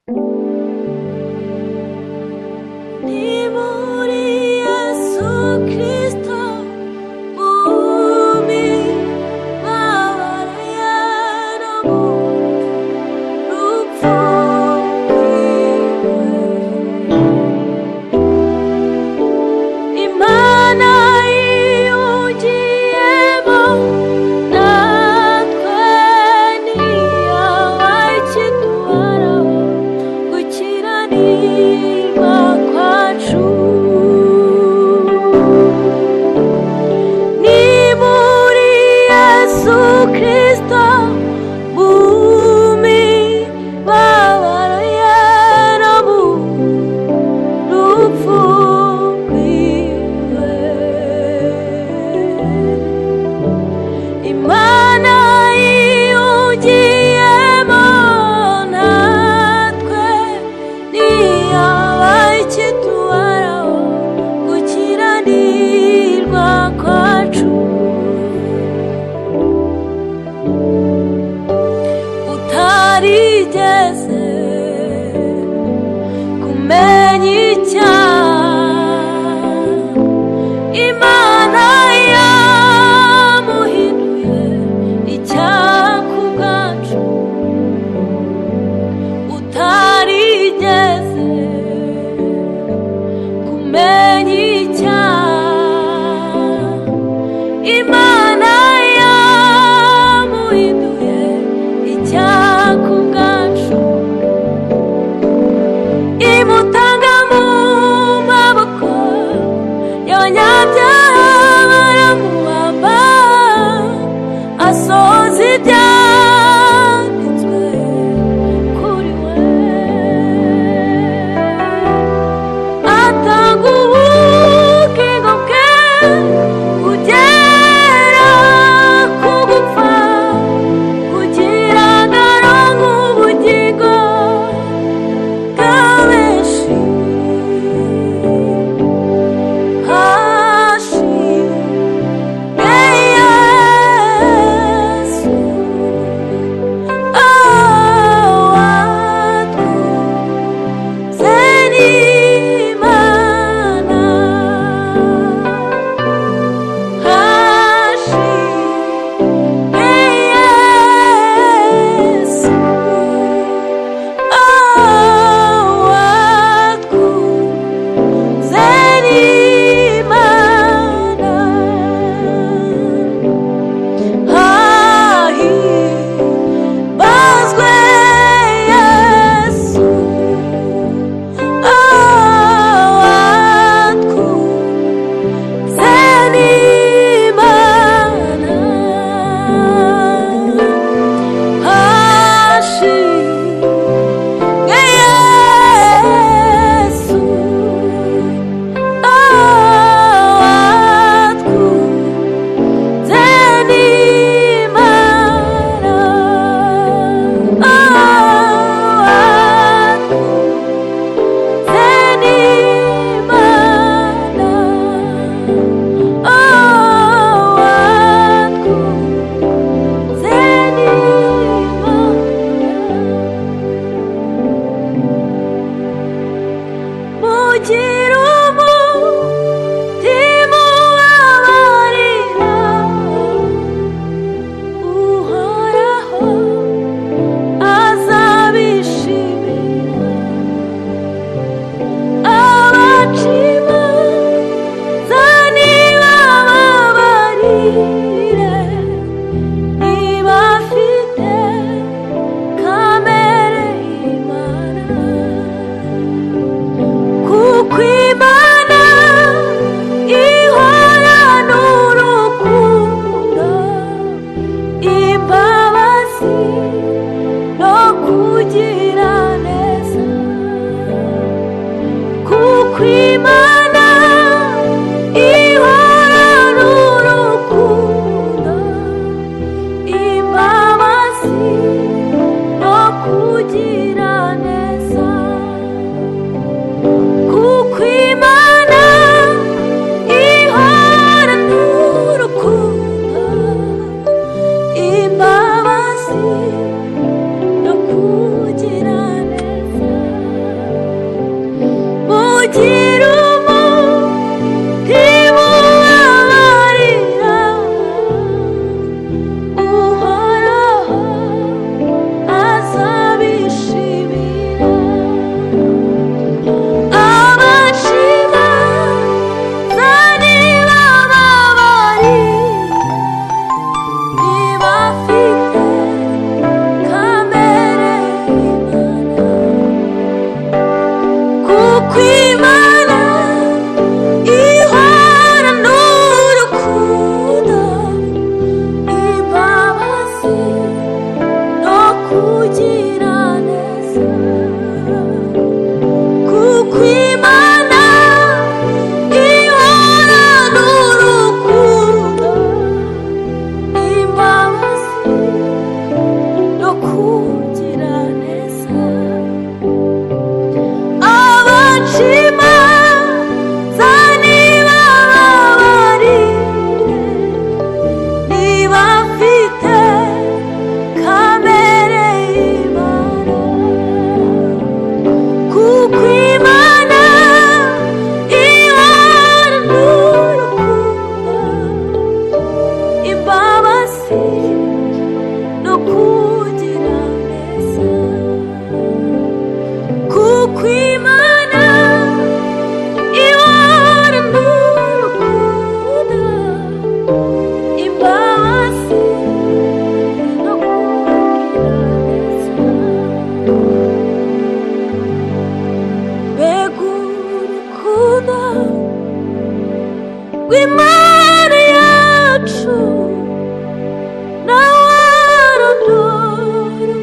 네 머리에 예수 그리스도 몸이 말아야 너무 루프이 이만하이 오지에모 natwe niyawaitituara gukiranirwa kwacu ni muri Yesu Kristo mumibabaro no mu rupfu rwiwe Imana iyugiyemo natwe niyawaitituaraho gukiranirwa kwacu utarigeze kumenya icyaha Imana yamuhinduye icyaha ku bwacu utarigeze kumenya icyaha Imana yamuhinduye icyaha ku bwacu imutanga mu maboko y'abanyabyaha baramuhamba asohoza ibyanditswe kuri we atanga ubugingo bwe kugera ku gupfa kugira ngo aronke ubugingo bwa benshi hashimwe Yesu watwuze n'Imana hashimwe Yesu watwuze n'Imana hahimbazwe Yesu watwuze n'Imana hashimwe Yesu watwuze n'Imana watwuze n'Imana watwuze n'Imana mugira umutima ubabarira uhoraho azabishimira abacima nibababarire ntibafite kamere y'Imana kuko Imana ihorana urukundo imbabazi no kugira neza kuko Imana ihorana urukundo imbabazi no kugira neza kuko Imana ihorana urukundo imbabazi no kugira rw'Imana yacu n'awarondora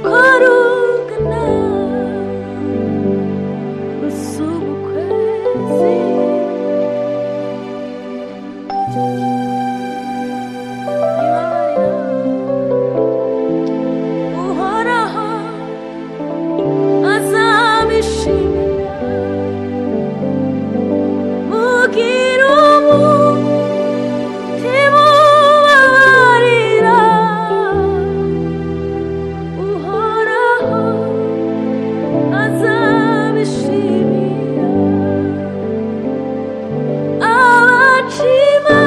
ko rugana rusuba ukwezi. Uhoraho azabishimira mugira umutima ubabarira. Uhoraho azabishimira abacima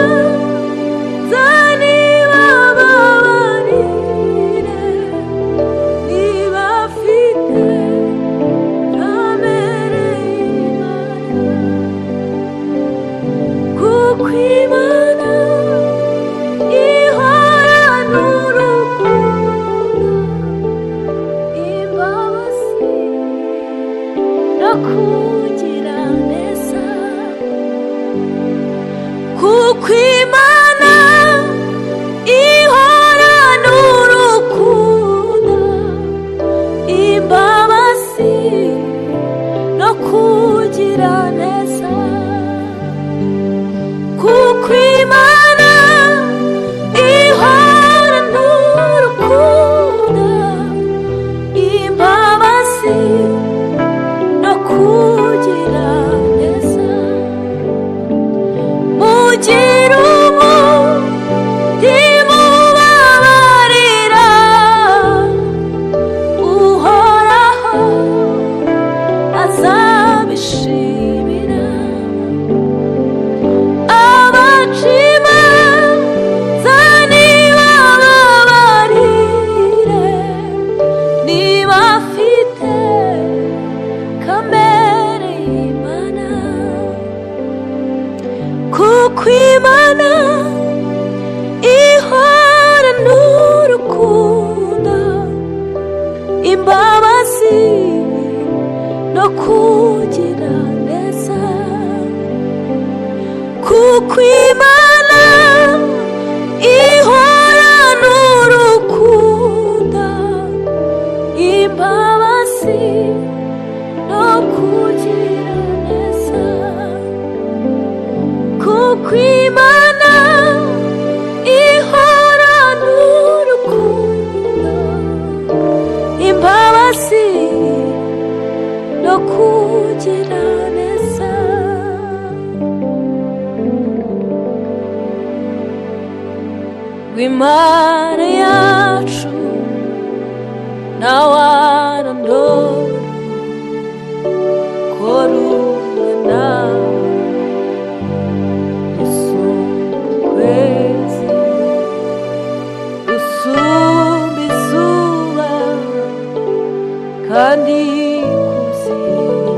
zanibababarire nibafite kamere y'Imana, kuko Imana ihorana urukundo, imbabazi no kugira neza. Kuko Imana ihorana urukundo, imbabazi no kugira neza. Kuko Imana ihorana urukundo, imbabazi no kugira neza. Mugira umutima ubabarira. Uhoraho azabishimira abacima zanibababarire nibafite kamere y'Imana. Kuko Imana ihorana urukundo, imbabazi no kugira neza. Kuko Imana ihorana urukundo, imbabazi no kugira neza. Kuko Imana ihorana urukundo, imbabazi no kugira neza. Rw'Imana yacu n'awarondora ko rungana rusumba ukwezi, rusumba izuba kandi ikuzimu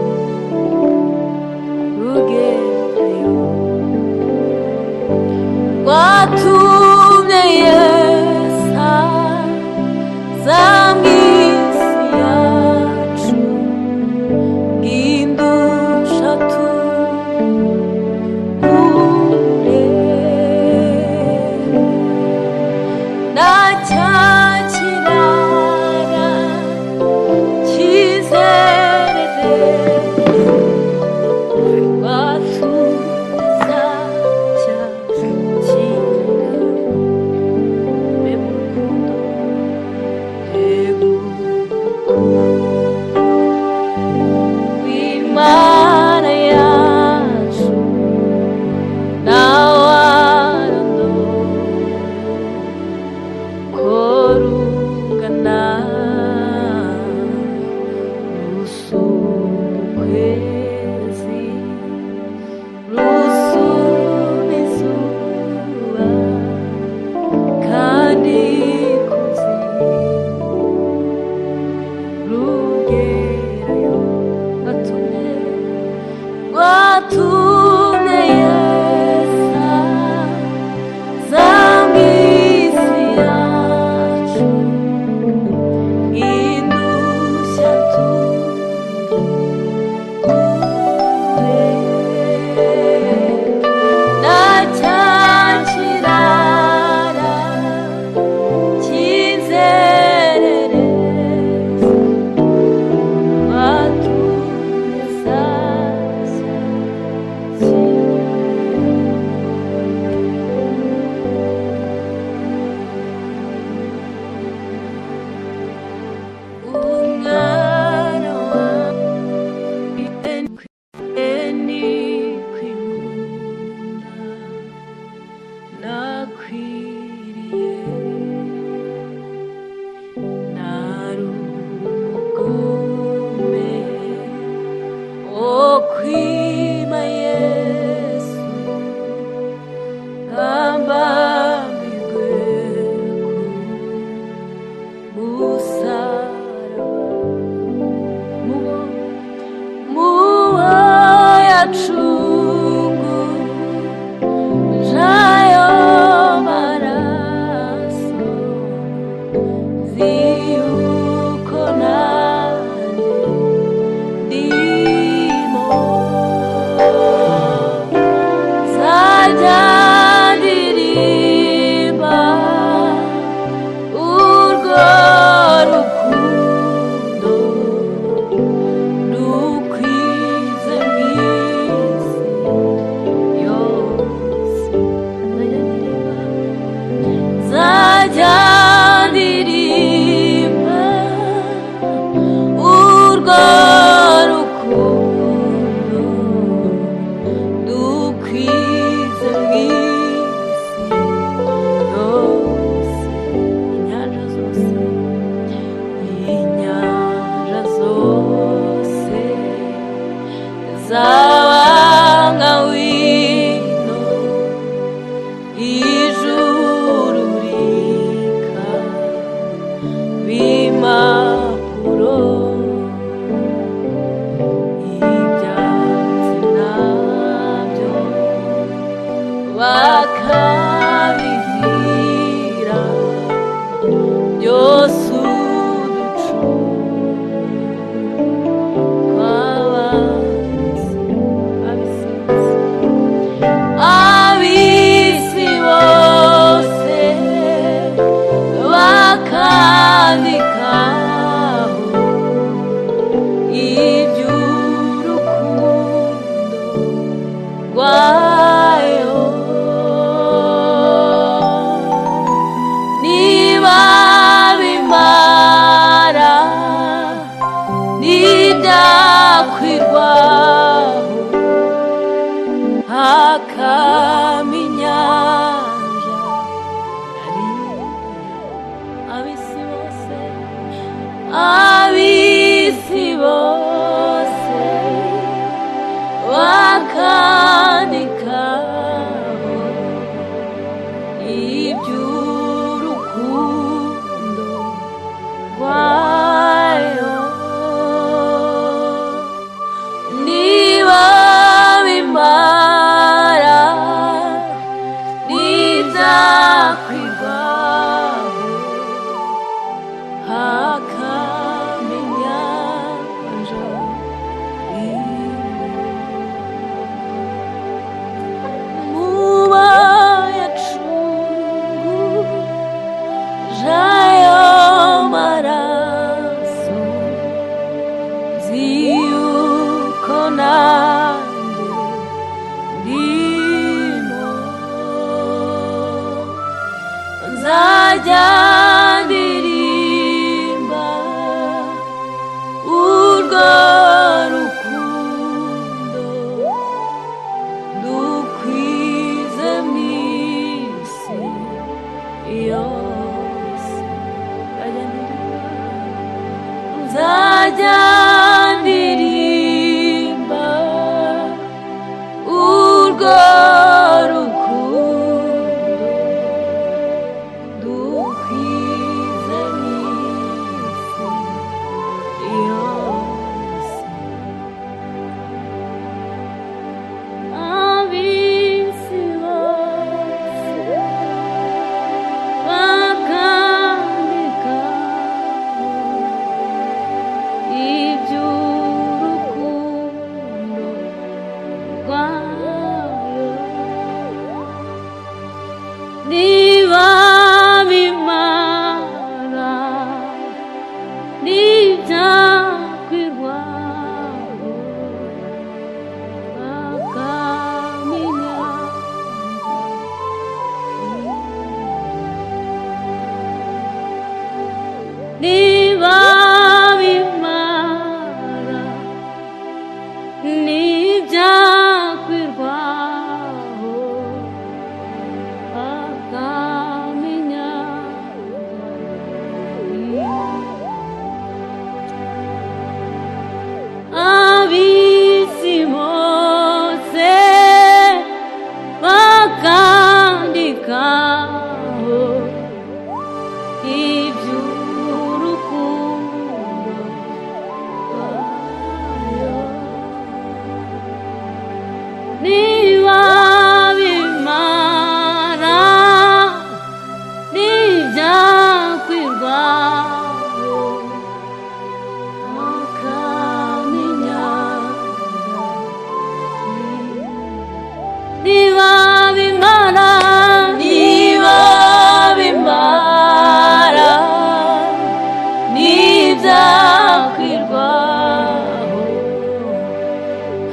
rugendayo. Rwatumye Yesu aza mw'isi yacu ng'indusha tugure. Na cya kirara cyize ntizakwirwaho hakama inyanja ari ab'isi bose bakandikaho iby'urukundo rwayo niba bimara ntizakwirwaho hakama inyanja muba yacunguje ayo maraso nzi yuko nanjye ndimo nzajya ndirimba urwo rukundo dukwize mu isi yose nzajya ndirimba urwo rukundo dukwize mu isi yose ab'isi bose bakandikaho iby'urukundo rwayo niba bimara ntizakwirwaho hakama inyanja niba bimara ntizakwirwaho hakama inyanja ab'isi bose bakandikaho iby'urukundo rwayo niba bimara ntizakwirwaho hakama inyanja niba bimara ntizakwirwaho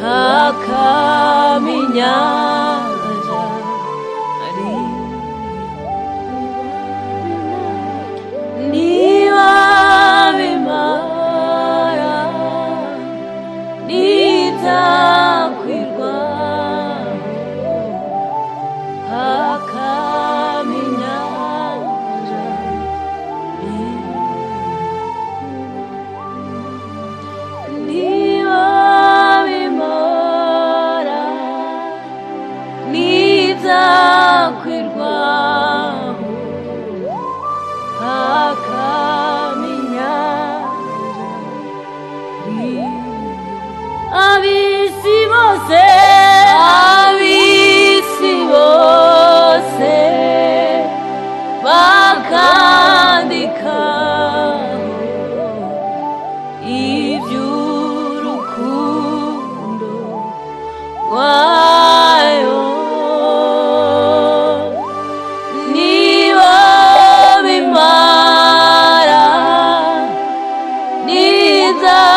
hakama inyanja ari niba bimara ntizakwirwaho hakama inyanja niba bimara ntizakwirwaho hakama inyanja ab'isi bose bakandikaho iby'urukundo rwayo niba bimara ntizakwirwaho